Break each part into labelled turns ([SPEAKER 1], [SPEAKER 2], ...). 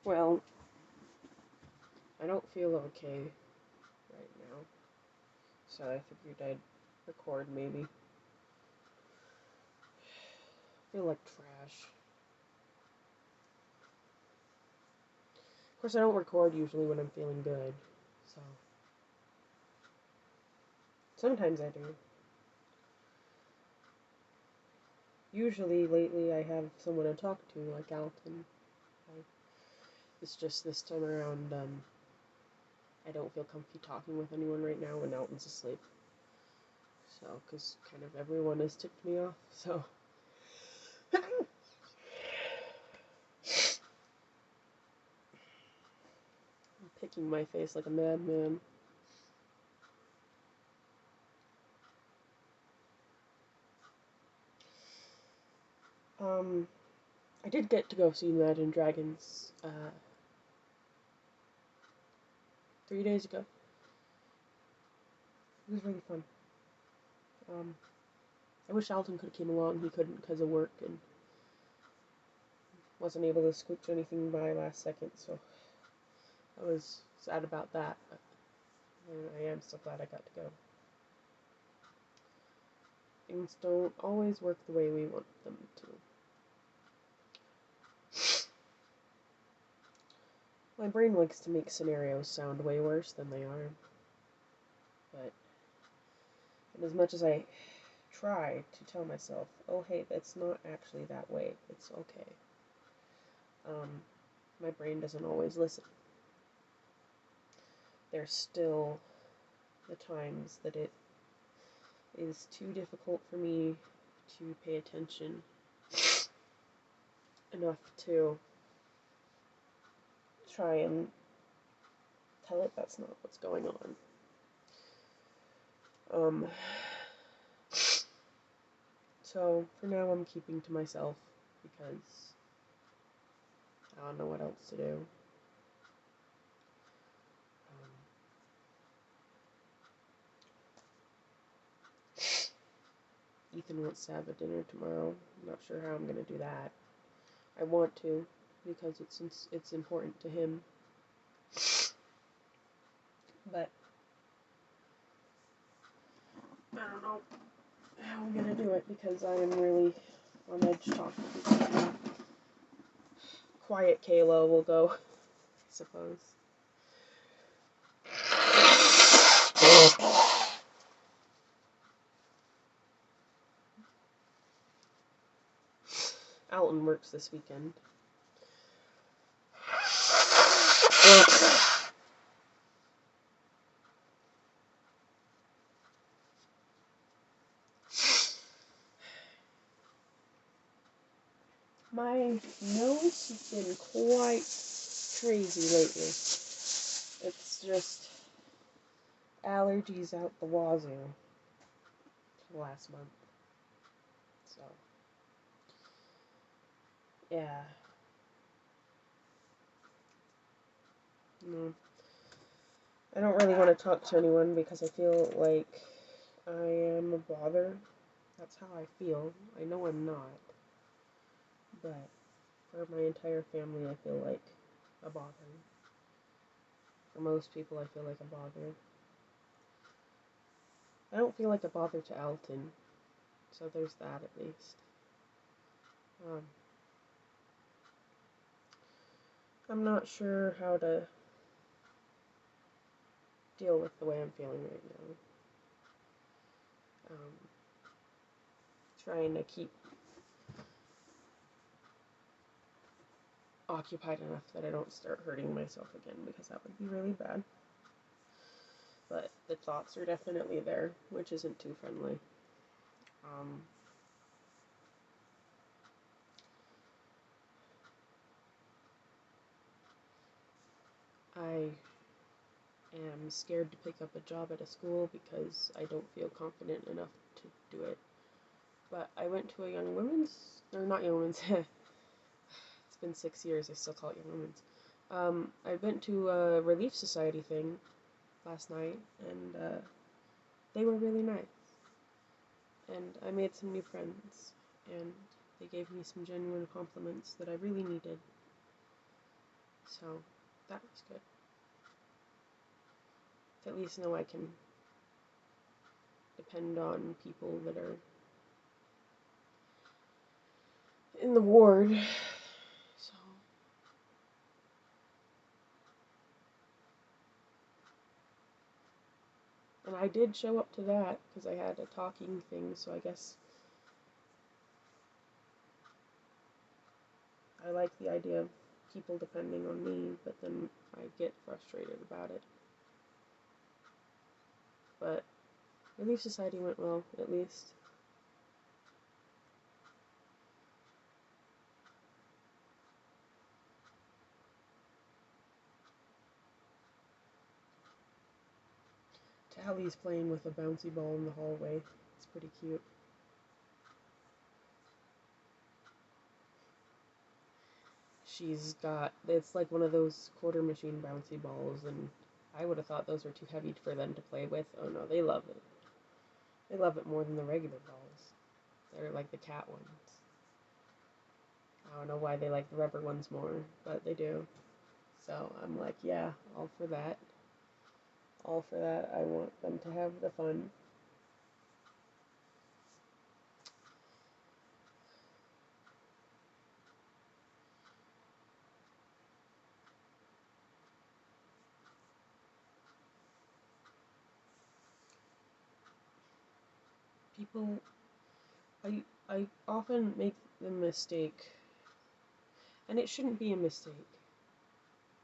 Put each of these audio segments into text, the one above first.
[SPEAKER 1] Well, I don't feel okay right now, so I figured I'd record maybe. I feel like trash. Of course, I don't record usually when I'm feeling good, so sometimes I do. Usually, lately, I have someone to talk to, like Alton. It's just this time around, I don't feel comfy talking with anyone right now when Alton's asleep. So, because kind of everyone has tipped me off, so. I'm picking my face like a madman. I did get to go see Imagine Dragons, 3 days ago. It was really fun. I wish Alton could have came along. He couldn't because of work and wasn't able to squeak anything by last second, so I was sad about that, but I am so glad I got to go. Things don't always work the way we want them to. My brain likes to make scenarios sound way worse than they are, but as much as I try to tell myself, oh hey, that's not actually that way, it's okay, my brain doesn't always listen. There's still the times that it is too difficult for me to pay attention enough to try and tell it that's not what's going on. So for now I'm keeping to myself because I don't know what else to do. Ethan wants to have a dinner tomorrow. I'm not sure how I'm going to do that. I want to because it's important to him. But I don't know how I'm going to do it because I am really on edge talking. Quiet Kayla will go, I suppose. Alton works this weekend. My nose has been quite crazy lately. It's just allergies out the wazoo for last month. So, yeah. I don't really want to talk to anyone because I feel like I am a bother. That's how I feel. I know I'm not. But for my entire family, I feel like a bother. For most people, I feel like a bother. I don't feel like a bother to Alton, so there's that at least. I'm not sure how to deal with the way I'm feeling right now. Trying to keep occupied enough that I don't start hurting myself again, because that would be really bad. But the thoughts are definitely there, which isn't too friendly. I am scared to pick up a job at a school because I don't feel confident enough to do it. But I went to a young women's, or not young women's, it's been 6 years, I still call it young women's. I went to a Relief Society thing last night, and they were really nice. And I made some new friends, and they gave me some genuine compliments that I really needed. So that was good. To at least know I can depend on people that are in the ward. So and I did show up to that because I had a talking thing, so I guess I like the idea of people depending on me, but then I get frustrated about it. But Relief Society went well, at least. Tally's playing with a bouncy ball in the hallway. It's pretty cute. It's like one of those quarter machine bouncy balls, and I would have thought those were too heavy for them to play with. Oh no, they love it. They love it more than the regular balls. They're like the cat ones. I don't know why they like the rubber ones more, but they do. So I'm like, yeah, all for that. All for that. I want them to have the fun. People, I often make the mistake, and it shouldn't be a mistake,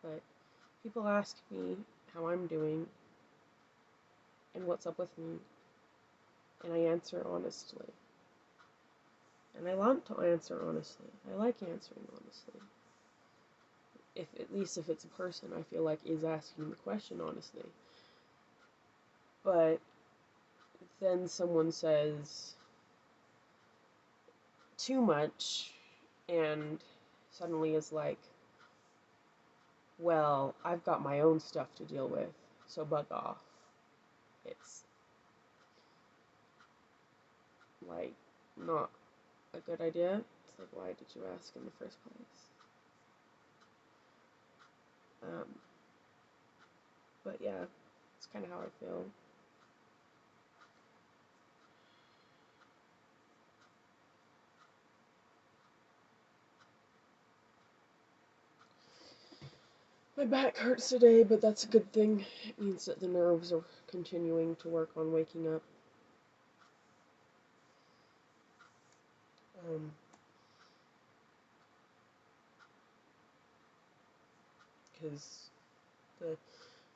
[SPEAKER 1] but people ask me how I'm doing and what's up with me, and I answer honestly. And I want to answer honestly. I like answering honestly. If at least if it's a person I feel like is asking the question honestly. But then someone says too much and suddenly is like, well, I've got my own stuff to deal with, so bug off. It's like not a good idea. It's like, why did you ask in the first place? But yeah, it's kind of how I feel. My back hurts today, but that's a good thing. It means that the nerves are continuing to work on waking up. Because the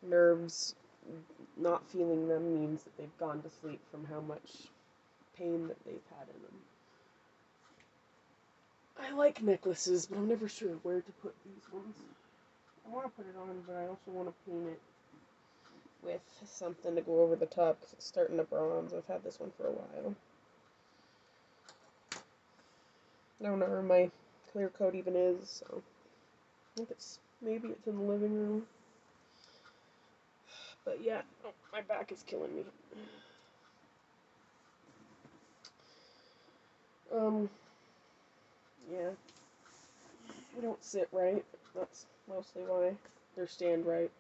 [SPEAKER 1] nerves, not feeling them means that they've gone to sleep from how much pain that they've had in them. I like necklaces, but I'm never sure where to put these ones. I want to put it on, but I also want to paint it with something to go over the top because it's starting to bronze. I've had this one for a while. I don't know where my clear coat even is, so I think maybe it's in the living room. But yeah, oh, my back is killing me. Yeah. I don't sit right. That's mostly why. Or stand right,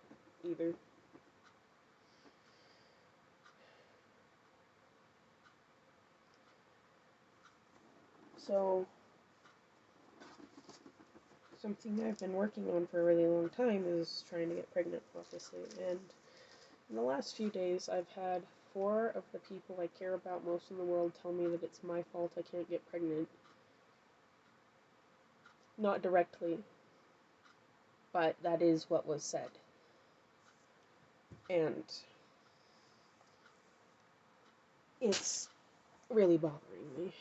[SPEAKER 1] either. So, something I've been working on for a really long time is trying to get pregnant, obviously. And in the last few days, I've had 4 of the people I care about most in the world tell me that it's my fault I can't get pregnant. Not directly, but that is what was said. And it's really bothering me.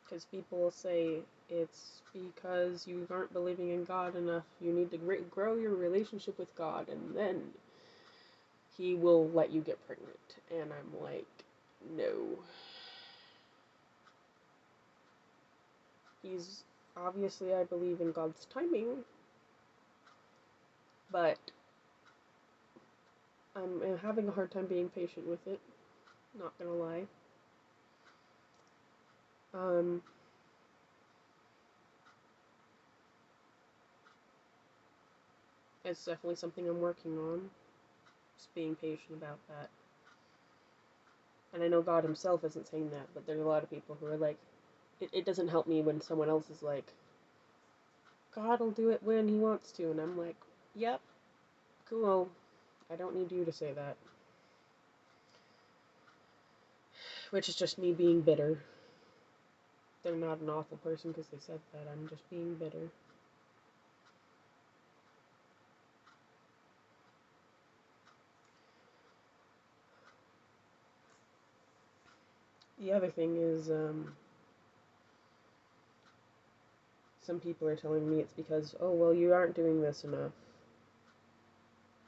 [SPEAKER 1] Because people will say it's because you aren't believing in God enough. You need to grow your relationship with God, and then He will let you get pregnant. And I'm like, no. Obviously, I believe in God's timing, but I'm having a hard time being patient with it. Not gonna lie. It's definitely something I'm working on. Just being patient about that. And I know God himself isn't saying that, but there's a lot of people who are like, it doesn't help me when someone else is like, God will do it when he wants to. And I'm like, yep, cool. I don't need you to say that. Which is just me being bitter. They're not an awful person because they said that. I'm just being bitter. The other thing is, some people are telling me it's because, oh, well, you aren't doing this enough.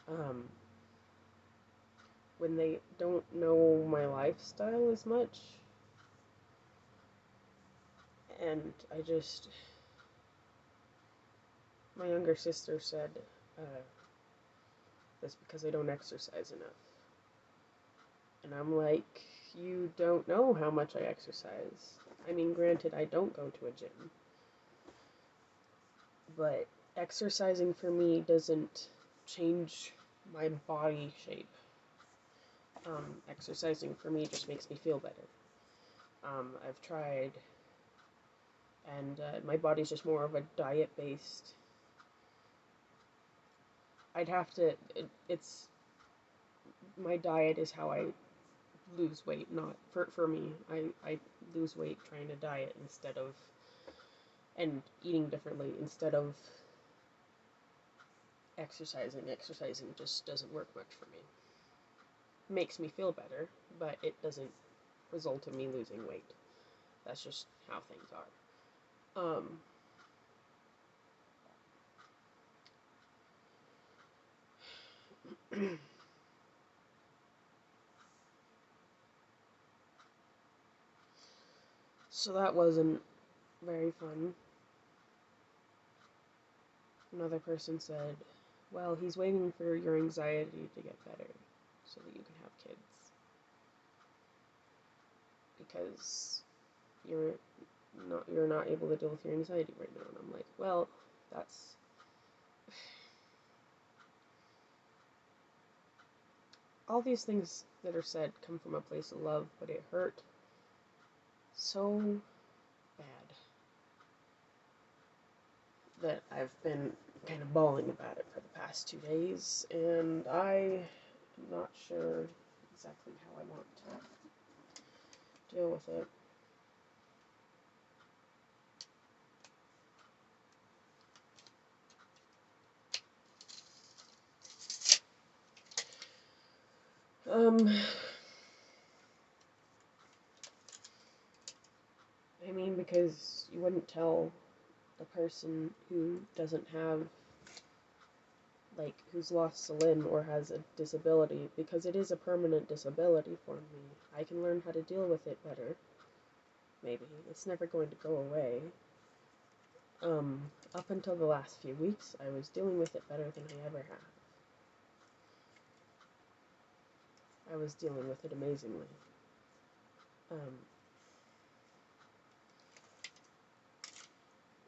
[SPEAKER 1] Um, when they don't know my lifestyle as much. And my younger sister said, that's because I don't exercise enough. And I'm like, you don't know how much I exercise. I mean, granted, I don't go to a gym. But exercising for me doesn't change my body shape. Exercising for me just makes me feel better. I've tried, and my body's just more of a diet-based. I'd have to, it's, my diet is how I lose weight, not, for me, I lose weight trying to diet instead of, and eating differently instead of exercising. Exercising just doesn't work much for me. Makes me feel better, but it doesn't result in me losing weight. That's just how things are. So that wasn't very fun. Another person said, well, he's waiting for your anxiety to get better so that you can have kids. Because you're not able to deal with your anxiety right now. And I'm like, well, that's, all these things that are said come from a place of love, but it hurt so bad that I've been kind of bawling about it for the past 2 days, and I am not sure exactly how I want to deal with it. I mean, because you wouldn't tell the person who doesn't have, like, who's lost a limb or has a disability, because it is a permanent disability for me. I can learn how to deal with it better. Maybe. It's never going to go away. Up until the last few weeks, I was dealing with it better than I ever have. I was dealing with it amazingly.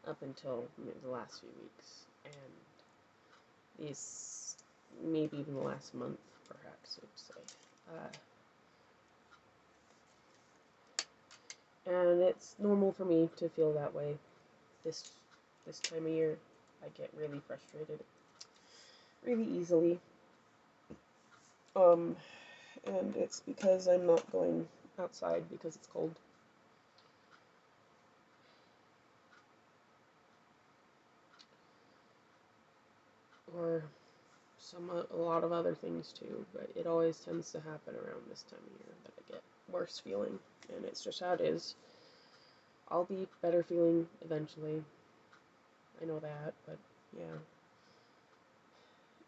[SPEAKER 1] Up until the last few weeks, and these, maybe even the last month, perhaps, I'd say. And it's normal for me to feel that way. This time of year, I get really frustrated really easily. And it's because I'm not going outside because it's cold. Or a lot of other things too, but it always tends to happen around this time of year that I get worse feeling, and it's just how it is. I'll be better feeling eventually. I know that, but yeah.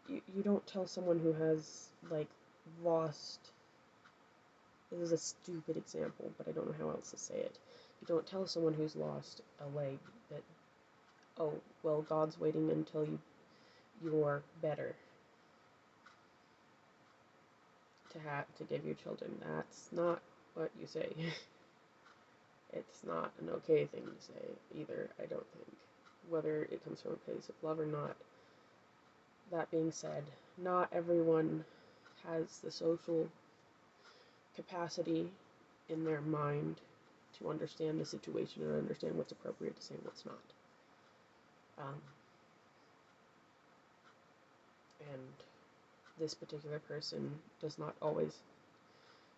[SPEAKER 1] You don't tell someone who has, like, lost, this is a stupid example, but I don't know how else to say it. You don't tell someone who's lost a leg that, oh, well, God's waiting until you're better to give you children. That's not what you say. It's not an okay thing to say either, I don't think. Whether it comes from a place of love or not, that being said, not everyone has the social capacity in their mind to understand the situation and understand what's appropriate to say and what's not. And this particular person does not always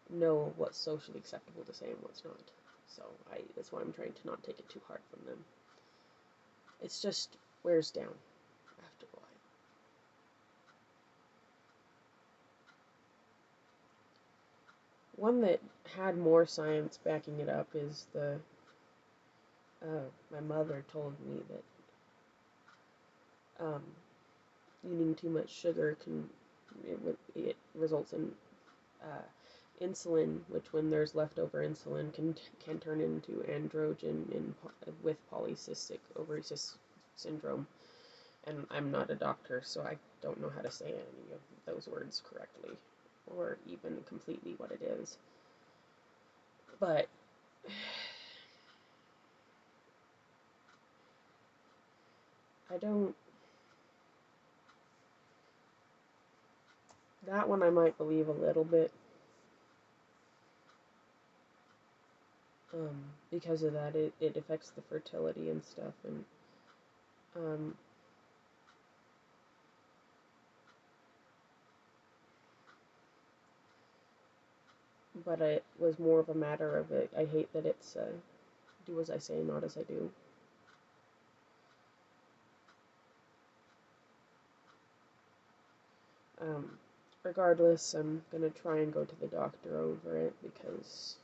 [SPEAKER 1] know what's socially acceptable to say and what's not. So that's why I'm trying to not take it too hard from them. It's just wears down after a while. One that had more science backing it up is my mother told me that eating too much sugar it results in insulin, which when there's leftover insulin can turn into androgen with polycystic ovary syndrome. And I'm not a doctor, so I don't know how to say any of those words correctly, or even completely what it is. But that one I might believe a little bit, because of that, it affects the fertility and stuff, and but it was more of a matter of it. I hate that it's do as I say, not as I do. Regardless, I'm gonna try and go to the doctor over it, because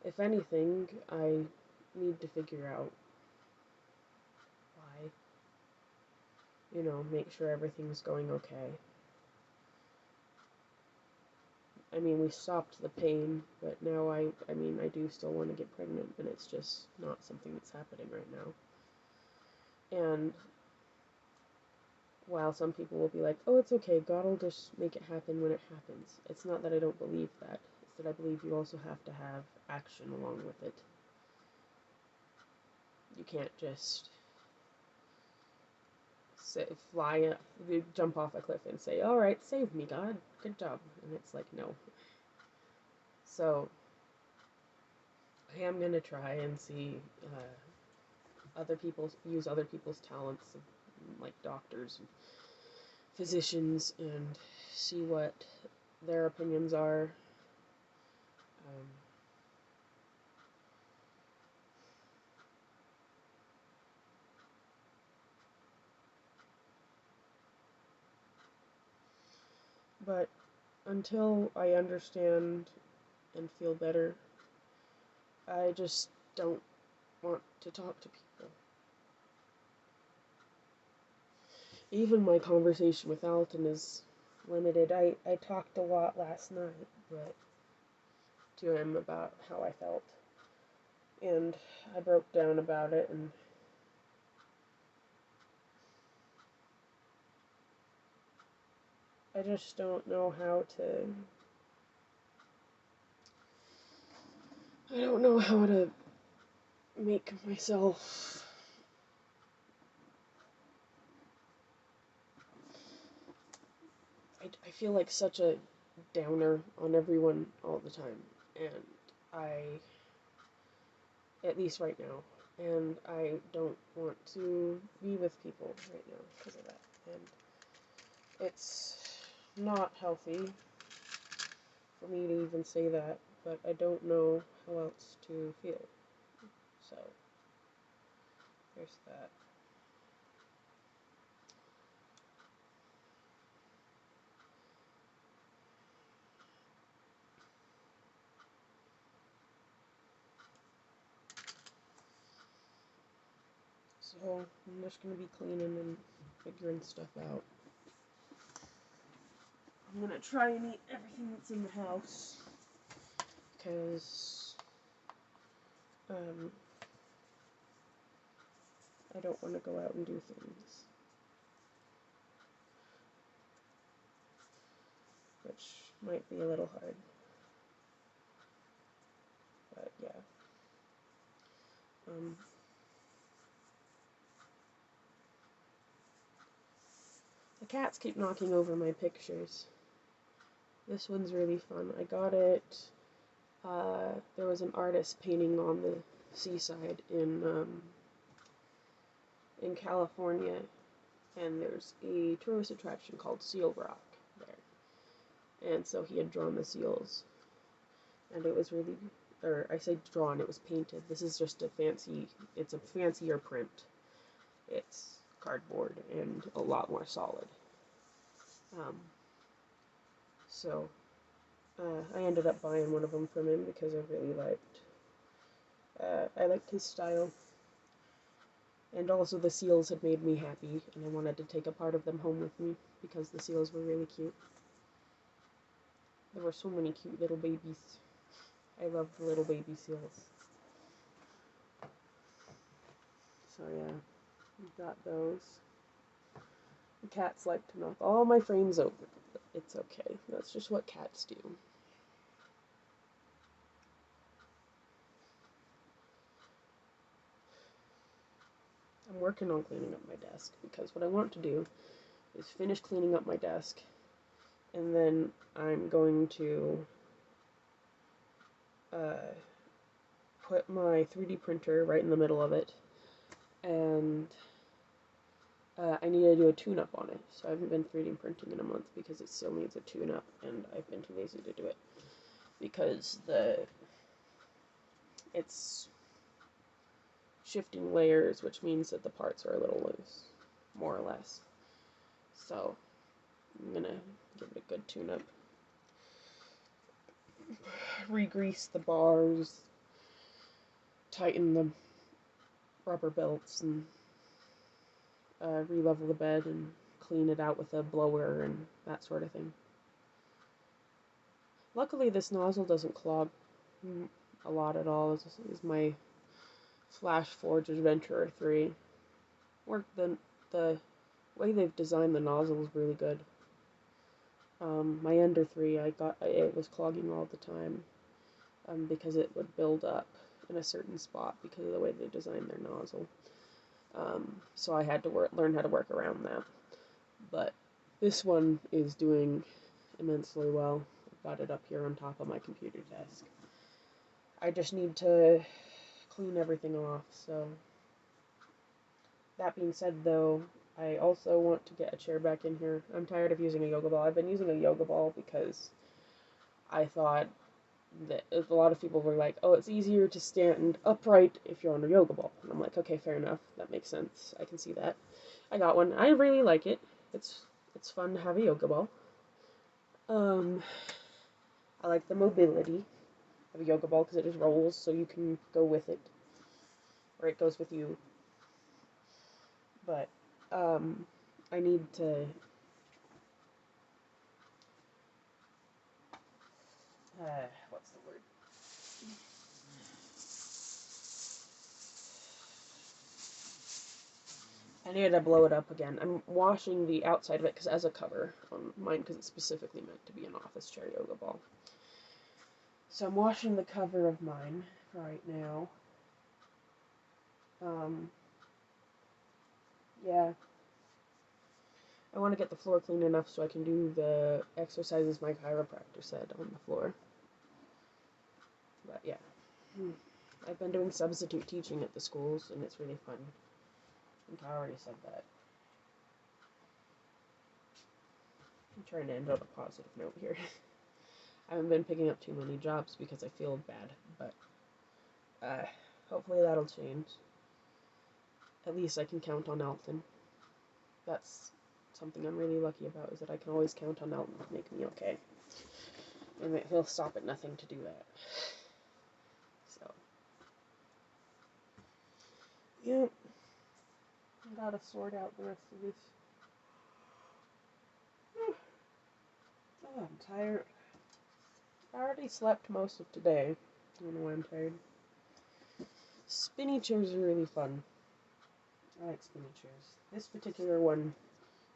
[SPEAKER 1] if anything, I need to figure out why. Make sure everything's going okay. I mean, we stopped the pain, but now I do still want to get pregnant, and it's just not something that's happening right now. And while some people will be like, oh, it's okay, God will just make it happen when it happens, it's not that I don't believe that. It's that I believe you also have to have action along with it. You can't just jump off a cliff and say, all right, save me, God, good job. And it's like, no. So I am gonna try and see use other people's talents, like doctors and physicians, and see what their opinions are. But until I understand and feel better, I just don't want to talk to people. Even my conversation with Alton is limited. I talked a lot last night, but to him about how I felt. And I broke down about it, and I just don't know how to... I don't know how to make myself... I feel like such a downer on everyone all the time, and at least right now, and I don't want to be with people right now because of that, and it's not healthy for me to even say that, but I don't know how else to feel, so there's that. So I'm just going to be cleaning and figuring stuff out. I'm going to try and eat everything that's in the house, because I don't want to go out and do things, which might be a little hard, but yeah. The cats keep knocking over my pictures. This one's really fun. I got it. There was an artist painting on the seaside in California, and there's a tourist attraction called Seal Rock there. And so he had drawn the seals, and it was really, or I say drawn, it was painted. This is just it's a fancier print. It's cardboard and a lot more solid. So I ended up buying one of them from him because I liked his style. And also the seals had made me happy, and I wanted to take a part of them home with me because the seals were really cute. There were so many cute little babies. I love the little baby seals. So yeah, we got those. The cats like to knock all my frames over, but it's okay. That's just what cats do. I'm working on cleaning up my desk because what I want to do is finish cleaning up my desk, and then I'm going to put my 3D printer right in the middle of it, and I need to do a tune-up on it. So I haven't been 3D printing in a month because it still needs a tune-up, and I've been too lazy to do it because it's shifting layers, which means that the parts are a little loose, more or less. So I'm gonna give it a good tune-up. Re-grease the bars, tighten the rubber belts, and re-level the bed and clean it out with a blower and that sort of thing. Luckily, this nozzle doesn't clog a lot at all. This is my Flashforge Adventurer 3. The way they've designed the nozzle is really good. My Ender 3, it was clogging all the time because it would build up in a certain spot because of the way they designed their nozzle. So I had to learn how to work around that. But this one is doing immensely well. I've got it up here on top of my computer desk. I just need to clean everything off, so. That being said, though, I also want to get a chair back in here. I'm tired of using a yoga ball. I've been using a yoga ball because I thought that a lot of people were like, oh, it's easier to stand upright if you're on a yoga ball. And I'm like, okay, fair enough. That makes sense. I can see that. I got one. I really like it. It's fun to have a yoga ball. I like the mobility of a yoga ball because it just rolls, so you can go with it, or it goes with you. But I need to what's the word? I need to blow it up again. I'm washing the outside of it because as a cover on mine because it's specifically meant to be an office chair yoga ball. So I'm washing the cover of mine right now. Yeah. I want to get the floor clean enough so I can do the exercises my chiropractor said on the floor. But yeah. I've been doing substitute teaching at the schools, and it's really fun. I think I already said that. I'm trying to end on a positive note here. I haven't been picking up too many jobs because I feel bad, but hopefully that'll change. At least I can count on Alton. That's something I'm really lucky about, is that I can always count on Alton to make me okay. And he'll stop at nothing to do that. So, yeah. I gotta sort out the rest of this. Oh, I'm tired. I already slept most of today. I don't know why I'm tired. Spinny chairs are really fun. I like spinny chairs. This particular one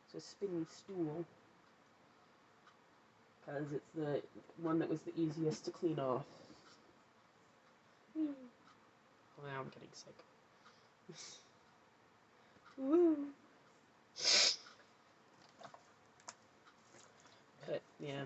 [SPEAKER 1] is a spinny stool because it's the one that was the easiest to clean off. Oh, now I'm getting sick. Woo!
[SPEAKER 2] Yeah.